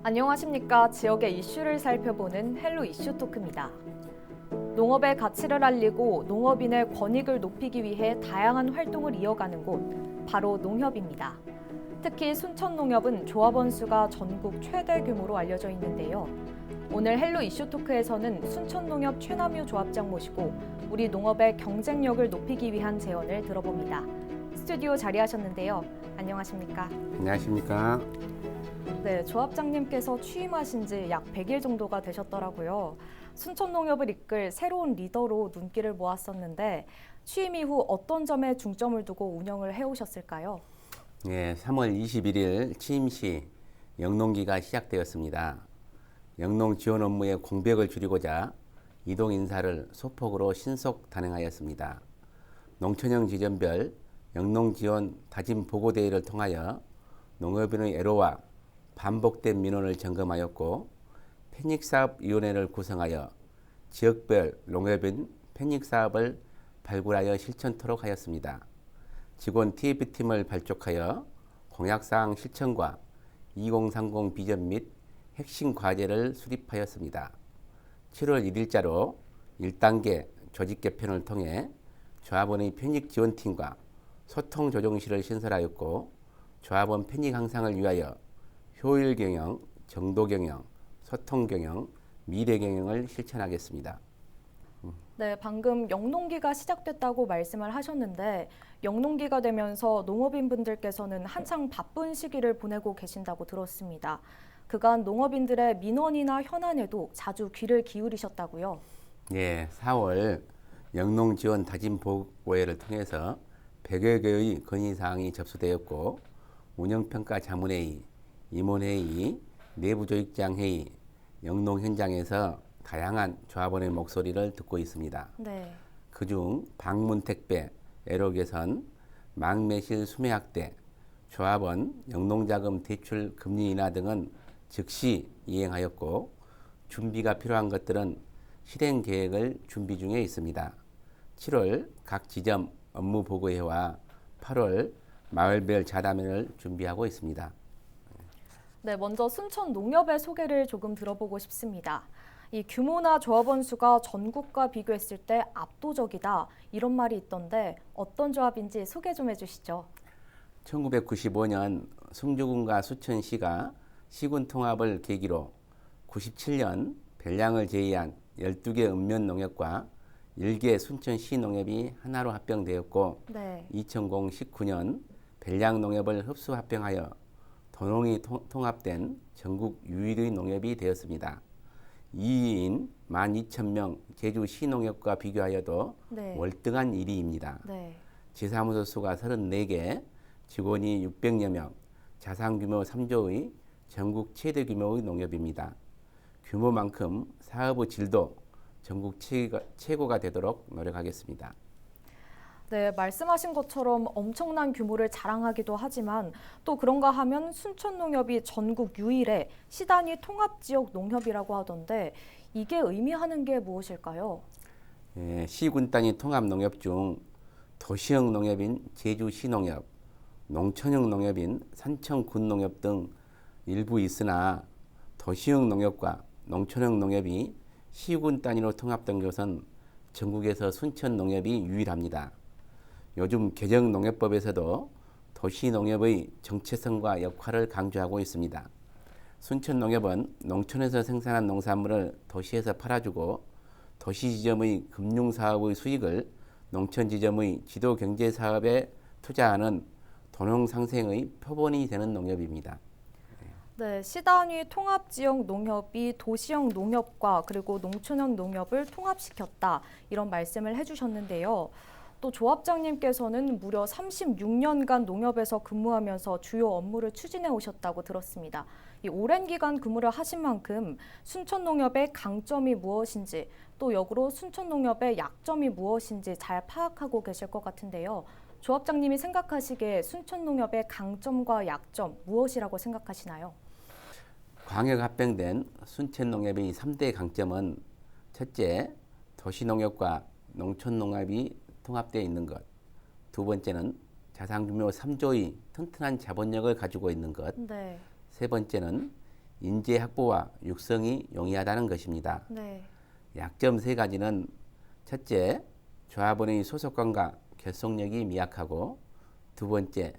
안녕하십니까. 지역의 이슈를 살펴보는 헬로 이슈 토크입니다. 농업의 가치를 알리고 농업인의 권익을 높이기 위해 다양한 활동을 이어가는 곳, 바로 농협입니다. 특히 순천농협은 조합원 수가 전국 최대 규모로 알려져 있는데요. 오늘 헬로 이슈 토크에서는 순천농협 최남유 조합장 모시고 우리 농업의 경쟁력을 높이기 위한 제언을 들어봅니다. 스튜디오 자리하셨는데요. 안녕하십니까? 안녕하십니까? 네, 조합장님께서 취임하신 지 약 100일 정도가 되셨더라고요. 순천농협을 이끌 새로운 리더로 눈길을 모았었는데 취임 이후 어떤 점에 중점을 두고 운영을 해오셨을까요? 예, 3월 21일 취임 시 영농기가 시작되었습니다. 영농 지원 업무의 공백을 줄이고자 이동 인사를 소폭으로 신속 단행하였습니다. 농촌형 지점별 영농 지원 다짐 보고대회를 통하여 농업인의 애로와 반복된 민원을 점검하였고 패닉사업위원회를 구성하여 지역별 농업인 패닉사업을 발굴하여 실천토록 하였습니다. 직원 TF팀을 발족하여 공약사항 실천과 2030 비전 및 핵심 과제를 수립하였습니다. 7월 1일자로 1단계 조직 개편을 통해 조합원의 편익 지원팀과 소통 조정실을 신설하였고 조합원 편익 향상을 위하여 효율 경영, 정도 경영, 소통 경영, 미래 경영을 실천하겠습니다. 네, 방금 영농기가 시작됐다고 말씀을 하셨는데 영농기가 되면서 농업인분들께서는 한창 바쁜 시기를 보내고 계신다고 들었습니다. 그간 농업인들의 민원이나 현안에도 자주 귀를 기울이셨다고요? 예, 4월 영농 지원 다짐 보고회를 통해서 100여 개의 건의사항이 접수되었고 운영평가 자문회의, 임원회의, 내부조직장 회의, 영농 현장에서 다양한 조합원의 목소리를 듣고 있습니다. 네. 그중 방문 택배, 애로 개선, 망매실 수매 확대, 조합원 영농자금 대출 금리 인하 등은 즉시 이행하였고 준비가 필요한 것들은 실행 계획을 준비 중에 있습니다. 7월 각 지점 업무 보고회와 8월 마을별 자담회를 준비하고 있습니다. 네, 먼저 순천농협의 소개를 조금 들어보고 싶습니다. 이 규모나 조합원 수가 전국과 비교했을 때 압도적이다 이런 말이 있던데 어떤 조합인지 소개 좀 해주시죠. 1995년 승주군과 수천시가 시군 통합을 계기로 97년 별량을 제외한 12개 읍면농협과 1개 순천시 농협이 하나로 합병되었고 네. 2019년 별량농협을 흡수 합병하여 도농이 통합된 전국 유일의 농협이 되었습니다. 2위인 12,000명 제주시농협과 비교하여도 네. 월등한 1위입니다. 네. 지사무소 수가 34개, 직원이 600여 명, 자산 규모 3조의 전국 최대 규모의 농협입니다. 규모만큼 사업의 질도 전국 최고가 되도록 노력하겠습니다. 네, 말씀하신 것처럼 엄청난 규모를 자랑하기도 하지만 또 그런가 하면 순천농협이 전국 유일의 시단위 통합지역 농협이라고 하던데 이게 의미하는 게 무엇일까요? 예, 시군 단위 통합농협 중 도시형 농협인 제주시농협, 농촌형 농협인 산청군농협 등 일부 있으나 도시형 농협과 농촌형 농협이 시군 단위로 통합된 것은 전국에서 순천농협이 유일합니다. 요즘 개정농협법에서도 도시농협의 정체성과 역할을 강조하고 있습니다. 순천농협은 농촌에서 생산한 농산물을 도시에서 팔아주고 도시지점의 금융사업의 수익을 농촌지점의 지도경제사업에 투자하는 도농상생의 표본이 되는 농협입니다. 네, 시단위 통합지역 농협이 도시형 농협과 그리고 농촌형 농협을 통합시켰다 이런 말씀을 해주셨는데요. 또 조합장님께서는 무려 36년간 농협에서 근무하면서 주요 업무를 추진해 오셨다고 들었습니다. 이 오랜 기간 근무를 하신 만큼 순천농협의 강점이 무엇인지 또 역으로 순천농협의 약점이 무엇인지 잘 파악하고 계실 것 같은데요. 조합장님이 생각하시기에 순천농협의 강점과 약점 무엇이라고 생각하시나요? 광역 합병된 순천농협의 3대 강점은 첫째, 도시농협과 농촌농협이 통합되어 있는 것. 두 번째는 자산 규모 3조의 튼튼한 자본력을 가지고 있는 것. 네. 세 번째는 인재 확보와 육성이 용이하다는 것입니다. 네. 약점 세 가지는 첫째, 조합원의 소속감과 결속력이 미약하고 두 번째,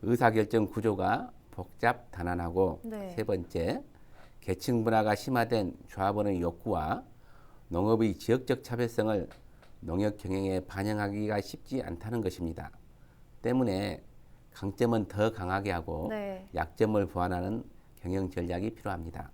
의사결정 구조가 복잡 단안하고 네. 세 번째, 계층 분화가 심화된 조합원의 욕구와 농업의 지역적 차별성을 농업 경영에 반영하기가 쉽지 않다는 것입니다. 때문에 강점은 더 강하게 하고 네. 약점을 보완하는 경영 전략이 필요합니다.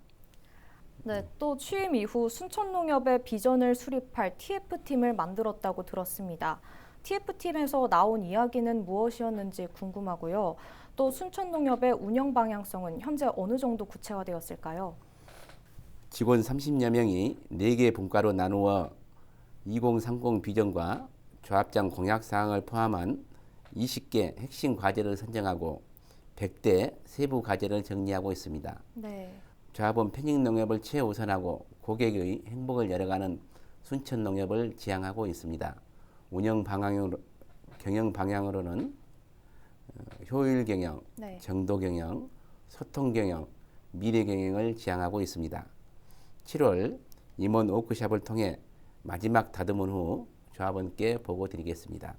네, 또 취임 이후 순천농협의 비전을 수립할 TF팀을 만들었다고 들었습니다. TF팀에서 나온 이야기는 무엇이었는지 궁금하고요. 또 순천농협의 운영 방향성은 현재 어느 정도 구체화되었을까요? 직원 30여 명이 4개 분과로 나누어 2030 비전과 조합장 공약 사항을 포함한 20개 핵심 과제를 선정하고 100대 세부 과제를 정리하고 있습니다. 네. 조합원 편익 농협을 최우선하고 고객의 행복을 열어가는 순천 농협을 지향하고 있습니다. 경영 방향으로는 효율 경영, 네. 정도 경영, 소통 경영, 미래 경영을 지향하고 있습니다. 7월 임원 워크숍을 통해 마지막 다듬은 후 조합원께 보고 드리겠습니다.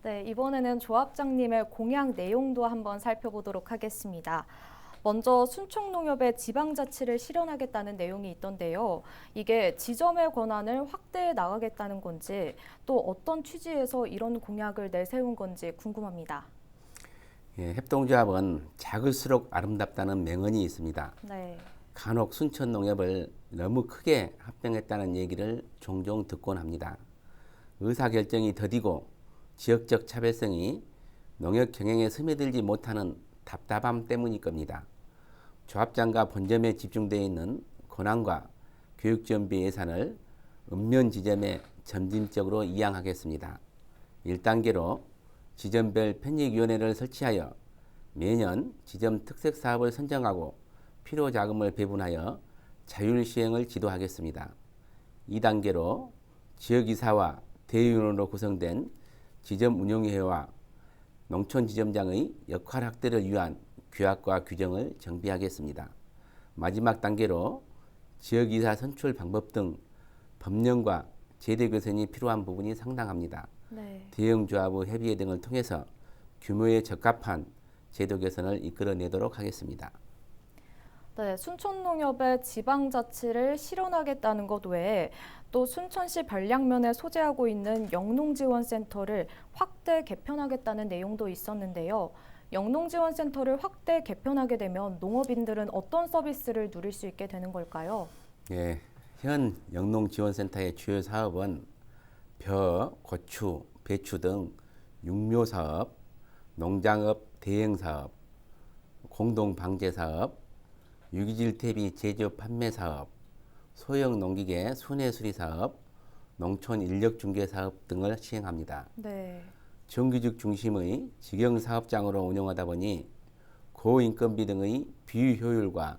네, 이번에는 조합장님의 공약 내용도 한번 살펴보도록 하겠습니다. 먼저 순천농협의 지방자치를 실현하겠다는 내용이 있던데요. 이게 지점의 권한을 확대해 나가겠다는 건지 또 어떤 취지에서 이런 공약을 내세운 건지 궁금합니다. 예, 협동조합은 작을수록 아름답다는 명언이 있습니다. 네. 간혹 순천농협을 너무 크게 합병했다는 얘기를 종종 듣곤 합니다. 의사결정이 더디고 지역적 차별성이 농협 경영에 스며들지 못하는 답답함 때문일 겁니다. 조합장과 본점에 집중되어 있는 권한과 교육준비 예산을 읍면 지점에 점진적으로 이양하겠습니다. 1단계로 지점별 편익위원회를 설치하여 매년 지점 특색 사업을 선정하고 필요 자금을 배분하여 자율 시행을 지도하겠습니다. 2단계로 지역이사와 대의원으로 구성된 지점 운영회와 농촌 지점장의 역할 확대를 위한 규약과 규정을 정비하겠습니다. 마지막 단계로 지역이사 선출 방법 등 법령과 제도 개선이 필요한 부분이 상당합니다. 네. 대형 조합의 협의회 등을 통해서 규모에 적합한 제도 개선을 이끌어내도록 하겠습니다. 네, 순천농협의 지방자치를 실현하겠다는 것 외에 또 순천시 별량면에 소재하고 있는 영농지원센터를 확대 개편하겠다는 내용도 있었는데요. 영농지원센터를 확대 개편하게 되면 농업인들은 어떤 서비스를 누릴 수 있게 되는 걸까요? 예, 현 영농지원센터의 주요 사업은 벼, 고추, 배추 등 육묘사업, 농장업 대행사업, 공동방제사업, 유기질 퇴비 제조 판매 사업, 소형 농기계 순회 수리 사업, 농촌 인력 중개 사업 등을 시행합니다. 네. 정규직 중심의 직영 사업장으로 운영하다 보니 고인건비 등의 비효율과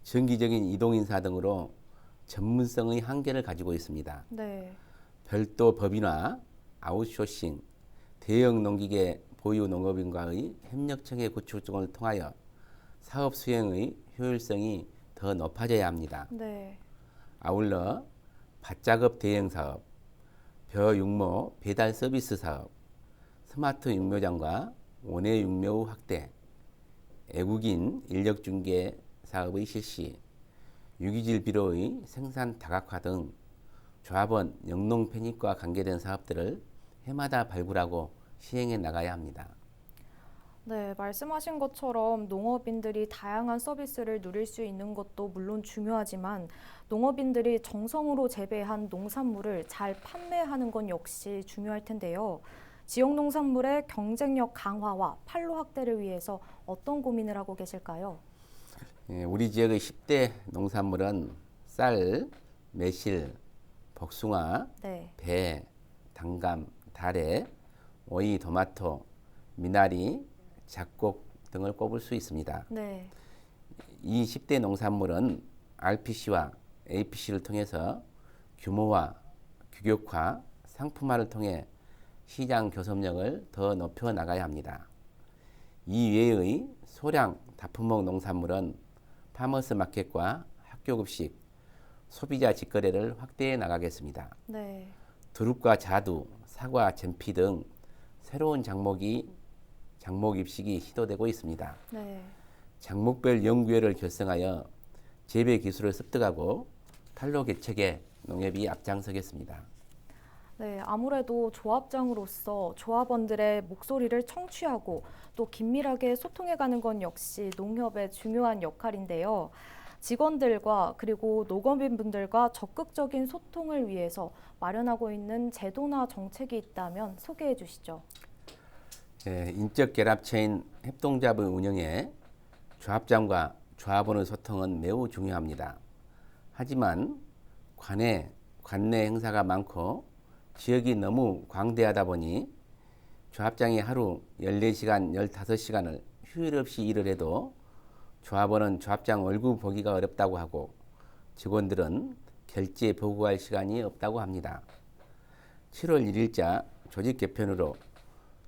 정기적인 이동 인사 등으로 전문성의 한계를 가지고 있습니다. 네. 별도 법인화, 아웃소싱, 대형 농기계 보유 농업인과의 협력체계 구축 등을 통하여 사업 수행의 효율성이 더 높아져야 합니다. 네. 아울러 밭작업 대행 사업, 벼육모 배달 서비스 사업, 스마트 육묘장과 원예 육묘 확대, 애국인 인력 중개 사업의 실시, 유기질 비료의 생산 다각화 등 조합원 영농 편익과 관계된 사업들을 해마다 발굴하고 시행해 나가야 합니다. 네, 말씀하신 것처럼 농업인들이 다양한 서비스를 누릴 수 있는 것도 물론 중요하지만 농업인들이 정성으로 재배한 농산물을 잘 판매하는 건 역시 중요할 텐데요. 지역 농산물의 경쟁력 강화와 판로 확대를 위해서 어떤 고민을 하고 계실까요? 예, 우리 지역의 10대 농산물은 쌀, 매실, 복숭아, 네. 배, 당감, 다래, 오이, 토마토, 미나리, 잡곡 등을 꼽을 수 있습니다. 네. 이 10대 농산물은 RPC와 APC를 통해서 규모화, 규격화, 상품화를 통해 시장 교섭력을 더 높여 나가야 합니다. 이 외의 소량 다품목 농산물은 파머스 마켓과 학교급식, 소비자 직거래를 확대해 나가겠습니다. 네. 두릅과 자두, 사과, 전피 등 새로운 장목 입식이 시도되고 있습니다. 네. 장목별 연구회를 결성하여 재배 기술을 습득하고 판로 개척에 농협이 앞장서겠습니다. 네, 아무래도 조합장으로서 조합원들의 목소리를 청취하고 또 긴밀하게 소통해가는 건 역시 농협의 중요한 역할인데요. 직원들과 그리고 농업인분들과 적극적인 소통을 위해서 마련하고 있는 제도나 정책이 있다면 소개해 주시죠. 인적 결합체인 협동조합의 운영에 조합장과 조합원의 소통은 매우 중요합니다. 하지만 관내 행사가 많고 지역이 너무 광대하다 보니 조합장이 하루 14시간, 15시간을 휴일 없이 일을 해도 조합원은 조합장 얼굴 보기가 어렵다고 하고 직원들은 결제 보고할 시간이 없다고 합니다. 7월 1일자 조직 개편으로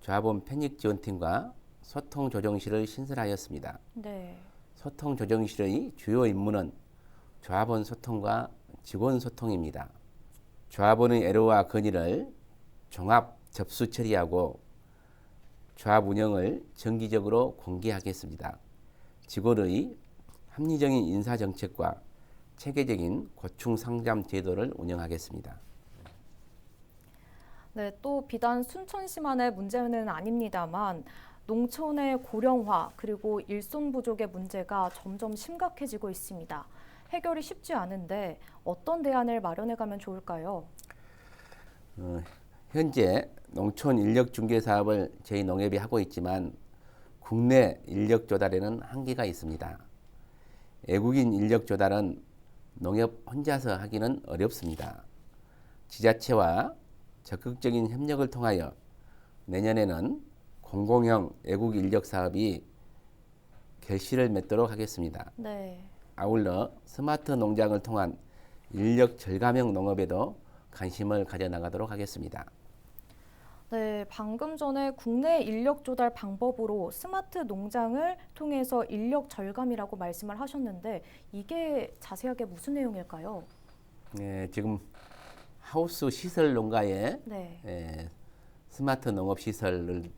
조합원 편익지원팀과 소통조정실을 신설하였습니다. 네. 소통조정실의 주요 임무는 조합원 소통과 직원 소통입니다. 조합원의 애로와 건의를 종합 접수 처리하고 조합 운영을 정기적으로 공개하겠습니다. 직원의 합리적인 인사정책과 체계적인 고충 상담 제도를 운영하겠습니다. 네, 또 비단 순천시만의 문제는 아닙니다만 농촌의 고령화 그리고 일손 부족의 문제가 점점 심각해지고 있습니다. 해결이 쉽지 않은데 어떤 대안을 마련해가면 좋을까요? 현재 농촌 인력 중개 사업을 저희 농협이 하고 있지만 국내 인력 조달에는 한계가 있습니다. 외국인 인력 조달은 농협 혼자서 하기는 어렵습니다. 지자체와 적극적인 협력을 통하여 내년에는 공공형 외국 인력 사업이 결실을 맺도록 하겠습니다. 네. 아울러 스마트 농장을 통한 인력 절감형 농업에도 관심을 가져나가도록 하겠습니다. 네, 방금 전에 국내 인력 조달 방법으로 스마트 농장을 통해서 인력 절감이라고 말씀을 하셨는데 이게 자세하게 무슨 내용일까요? 지금 하우스 시설 농가에 네. 스마트 농업 시설을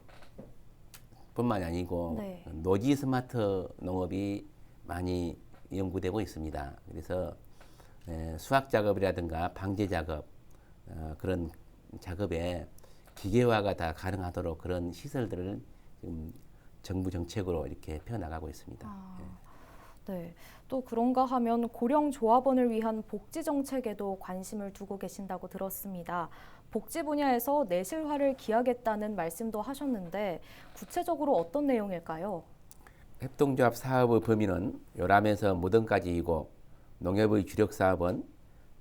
뿐만이 아니고 네. 노지 스마트 농업이 많이 연구되고 있습니다. 그래서 수확 작업이라든가 방제 작업 그런 작업에 기계화가 다 가능하도록 그런 시설들을 지금 정부 정책으로 이렇게 펴나가고 있습니다. 네. 또 그런가 하면 고령 조합원을 위한 복지 정책에도 관심을 두고 계신다고 들었습니다. 복지 분야에서 내실화를 기하겠다는 말씀도 하셨는데 구체적으로 어떤 내용일까요? 협동조합 사업의 범위는 요람에서 무덤까지이고 농협의 주력 사업은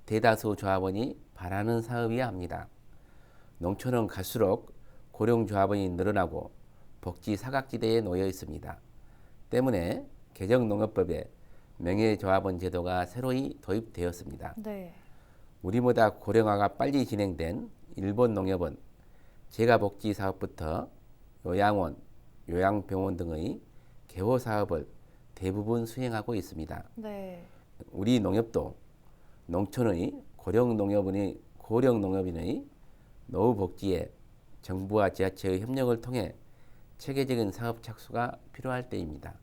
대다수 조합원이 바라는 사업이어야 합니다. 농촌은 갈수록 고령 조합원이 늘어나고 복지 사각지대에 놓여 있습니다. 때문에 개정농업법에 명예조합원 제도가 새로이 도입되었습니다. 네. 우리보다 고령화가 빨리 진행된 일본 농협은 재가복지 사업부터 요양원, 요양병원 등의 개호 사업을 대부분 수행하고 있습니다. 네. 우리 농협도 농촌의 고령 농업인의 노후 복지에 정부와 지자체의 협력을 통해 체계적인 사업 착수가 필요할 때입니다.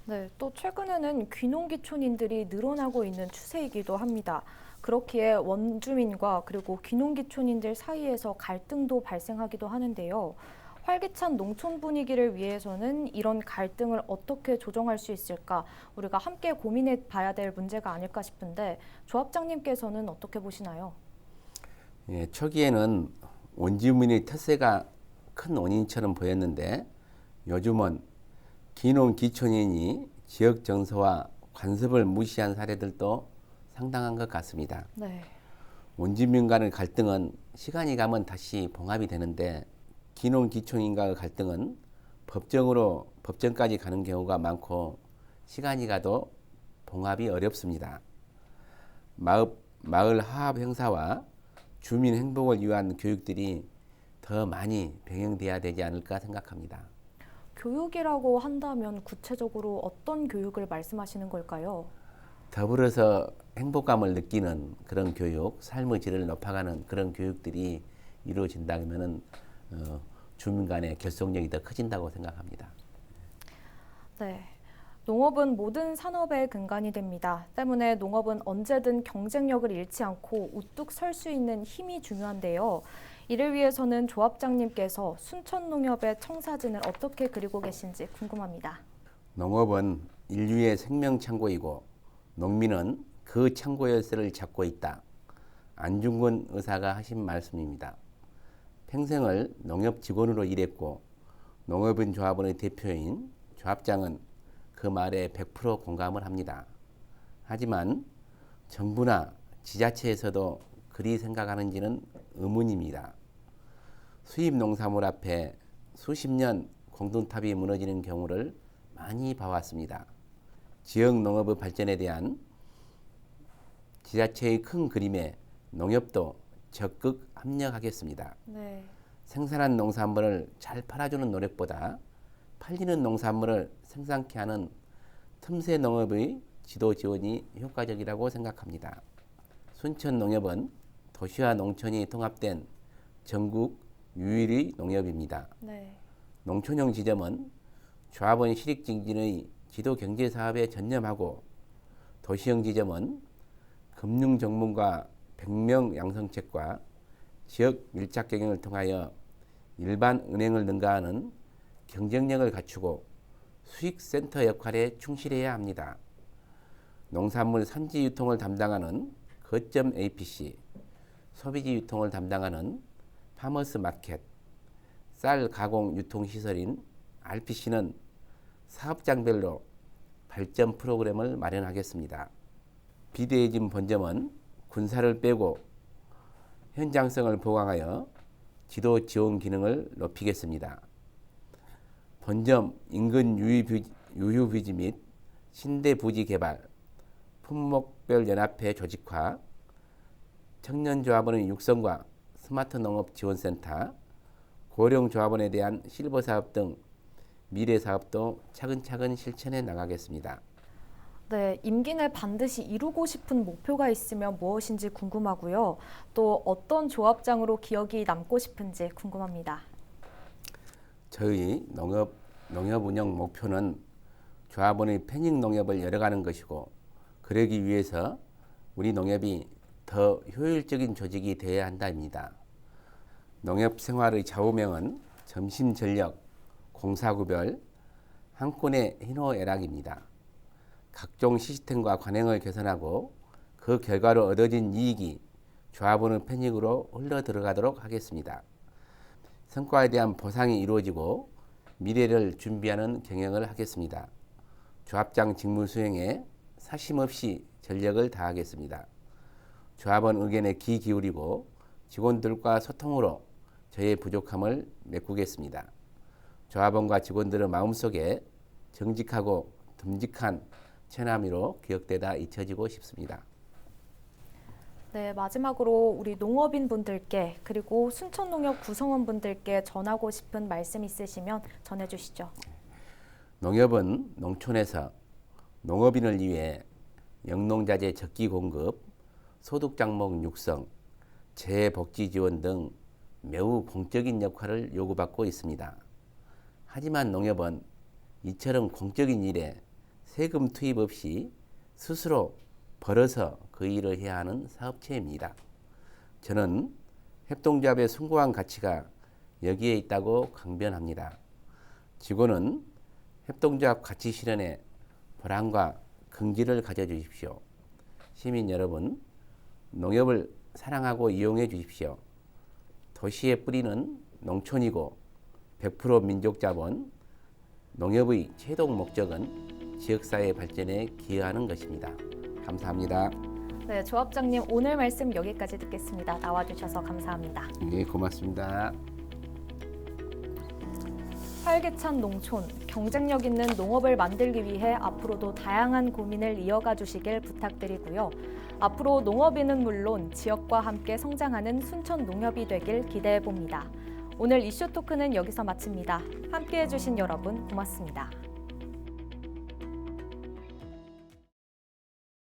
네, 또 최근에는 귀농귀촌인들이 늘어나고 있는 추세이기도 합니다. 그렇기에 원주민과 그리고 귀농귀촌인들 사이에서 갈등도 발생하기도 하는데요. 활기찬 농촌 분위기를 위해서는 이런 갈등을 어떻게 조정할 수 있을까? 우리가 함께 고민해 봐야 될 문제가 아닐까 싶은데 조합장님께서는 어떻게 보시나요? 초기에는 원주민의 텃세가 큰 원인처럼 보였는데 요즘은 귀농귀촌인이 지역 정서와 관습을 무시한 사례들도 상당한 것 같습니다. 네. 원주민 간의 갈등은 시간이 가면 다시 봉합이 되는데 귀농귀촌인과의 갈등은 법정까지 가는 경우가 많고 시간이 가도 봉합이 어렵습니다. 마을 화합 행사와 주민 행복을 위한 교육들이 더 많이 병행돼야 되지 않을까 생각합니다. 교육이라고 한다면 구체적으로 어떤 교육을 말씀하시는 걸까요? 더불어서 행복감을 느끼는 그런 교육, 삶의 질을 높아가는 그런 교육들이 이루어진다면은 주민 간의 결속력이 더 커진다고 생각합니다. 네. 농업은 모든 산업의 근간이 됩니다. 때문에 농업은 언제든 경쟁력을 잃지 않고 우뚝 설 수 있는 힘이 중요한데요. 이를 위해서는 조합장님께서 순천농협의 청사진을 어떻게 그리고 계신지 궁금합니다. 농업은 인류의 생명 창고이고 농민은 그 창고 열쇠를 잡고 있다. 안중근 의사가 하신 말씀입니다. 평생을 농협 직원으로 일했고 농업인 조합원의 대표인 조합장은 그 말에 100% 공감을 합니다. 하지만 정부나 지자체에서도 그리 생각하는지는 의문입니다. 수입 농산물 앞에 수십 년 공든탑이 무너지는 경우를 많이 봐왔습니다. 지역 농업의 발전에 대한 지자체의 큰 그림에 농협도 적극 합력하겠습니다. 네. 생산한 농산물을 잘 팔아주는 노력보다 팔리는 농산물을 생산케 하는 틈새 농업의 지도 지원이 효과적이라고 생각합니다. 순천농협은 도시와 농촌이 통합된 전국 유일의 농협입니다. 네. 농촌형 지점은 조합원 실익 증진의 지도 경제 사업에 전념하고 도시형 지점은 금융 전문가 100명 양성책과 지역 밀착 경영을 통하여 일반 은행을 능가하는 경쟁력을 갖추고 수익센터 역할에 충실해야 합니다. 농산물 산지 유통을 담당하는 거점 APC, 소비지 유통을 담당하는 파머스 마켓, 쌀 가공 유통 시설인 RPC는 사업장별로 발전 프로그램을 마련하겠습니다. 비대해진 본점은 군사를 빼고 현장성을 보강하여 지도 지원 기능을 높이겠습니다. 본점 인근 유휴 부지 및 신대 부지 개발, 품목별 연합회 조직화, 청년조합원의 육성과 스마트 농업 지원센터, 고령 조합원에 대한 실버 사업 등 미래 사업도 차근차근 실천해 나가겠습니다. 네, 임기 내 반드시 이루고 싶은 목표가 있으면 무엇인지 궁금하고요. 또 어떤 조합장으로 기억이 남고 싶은지 궁금합니다. 저희 농협 운영 목표는 조합원의 편익 농협을 열어가는 것이고 그러기 위해서 우리 농협이 더 효율적인 조직이 되어야 한다입니다. 농협 생활의 좌우명은 점심전력, 공사구별, 한 건의 희노애락입니다. 각종 시스템과 관행을 개선하고 그 결과로 얻어진 이익이 조합원의 편익으로 흘러 들어가도록 하겠습니다. 성과에 대한 보상이 이루어지고 미래를 준비하는 경영을 하겠습니다. 조합장 직무 수행에 사심없이 전력을 다하겠습니다. 조합원 의견에 귀 기울이고 직원들과 소통으로 저의 부족함을 메꾸겠습니다. 조합원과 직원들의 마음속에 정직하고 듬직한 처남이로 기억되다 잊혀지고 싶습니다. 네, 마지막으로 우리 농업인 분들께 그리고 순천농협 구성원분들께 전하고 싶은 말씀 있으시면 전해주시죠. 농협은 농촌에서 농업인을 위해 영농자재 적기 공급, 소득장목 육성, 재복지 지원 등 매우 공적인 역할을 요구받고 있습니다. 하지만 농협은 이처럼 공적인 일에 세금 투입 없이 스스로 벌어서 그 일을 해야 하는 사업체입니다. 저는 협동조합의 숭고한 가치가 여기에 있다고 강변합니다. 직원은 협동조합 가치 실현에 보람과 긍지를 가져주십시오. 시민 여러분, 농협을 사랑하고 이용해 주십시오. 도시의 뿌리는 농촌이고 100% 민족자본, 농협의 최종 목적은 지역사회 발전에 기여하는 것입니다. 감사합니다. 네, 조합장님 오늘 말씀 여기까지 듣겠습니다. 나와주셔서 감사합니다. 네, 고맙습니다. 활기찬 농촌, 경쟁력 있는 농업을 만들기 위해 앞으로도 다양한 고민을 이어가 주시길 부탁드리고요. 앞으로 농업인은 물론 지역과 함께 성장하는 순천농협이 되길 기대해 봅니다. 오늘 이슈 토크는 여기서 마칩니다. 함께해 주신 여러분 고맙습니다.